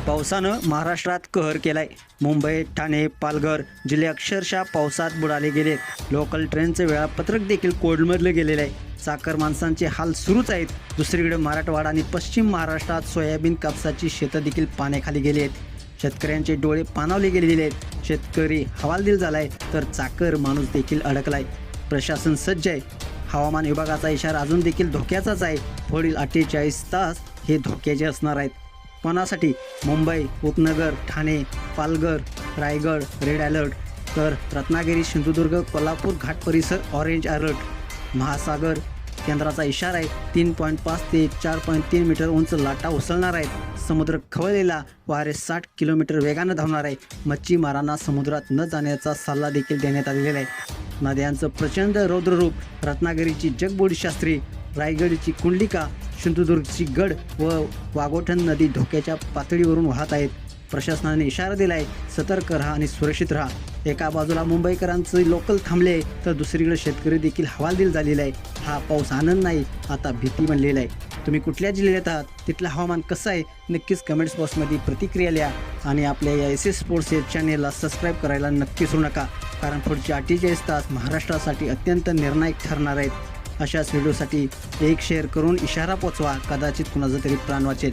पावसानं महाराष्ट्रात कहर केलाय। मुंबई, ठाणे, पालघर जिल्हे अक्षरशः पावसात बुडाले गेले। लोकल ट्रेनचे वेळापत्रक देखील कोलमडले गेलेले आहे। चाकर माणसांचे हाल सुरूच आहेत। दुसरीकडे मराठवाडा आणि पश्चिम महाराष्ट्रात सोयाबीन कापसाची शेतं देखील पाण्याखाली गेली आहेत। शेतकऱ्यांचे डोळे पाणावले गेलेले आहेत। शेतकरी हवालदिल झालाय तर चाकर माणूस देखील अडकलाय। प्रशासन सज्ज आहे। हवामान विभागाचा इशारा अजून देखील धोक्याचाच आहे। पुढील 48 तास हे धोक्याचे असणार आहेत। कोणासाठी? मुंबई, उपनगर, ठाणे, पालघर, रायगड रेड अलर्ट, तर रत्नागिरी, सिंधुदुर्ग, कोल्हापूर घाट परिसर ऑरेंज अलर्ट। महासागर केंद्राचा इशारा आहे। 3.5 ते 4.3 मीटर उंच लाटा उसळणार आहेत। समुद्र खवळलेला, वारे 60 किलोमीटर वेगानं धावणार आहे। मच्छीमारांना समुद्रात न जाण्याचा सल्ला देखील देण्यात आलेला आहे। नद्यांचं प्रचंड रौद्ररूप, रत्नागिरीची जगबुडी शास्त्री, रायगडची कुंडलिका, सिंधुदुर्गची गड व वाघोटन नदी धोक्याच्या पातळीवरून वाहत आहेत। प्रशासनाने इशारा दिला आहे, सतर्क राहा आणि सुरक्षित राहा। एका बाजूला मुंबईकरांचे लोकल थांबले तर दुसरीकडे शेतकरी देखील हवालदिल झालेला आहे। हा पाऊस आनंद नाही, आता भीती बनलेला आहे। तुम्ही कुठल्या जिल्ह्यात आहात, तिथलं हवामान कसं आहे, नक्कीच कमेंट्स बॉक्समध्ये प्रतिक्रिया लिहा आणि आपल्या या एस एस स्पोर्ट्स या चॅनेलला सबस्क्राईब करायला नक्की विसरू नका, कारण पुढचे 48 तास महाराष्ट्रासाठी अत्यंत निर्णायक ठरणार आहेत। अशाच व्हिडिओसाठी एक शेअर करून इशारा पोचवा, कदाचित कुणाचा तरी प्राण वाचेल।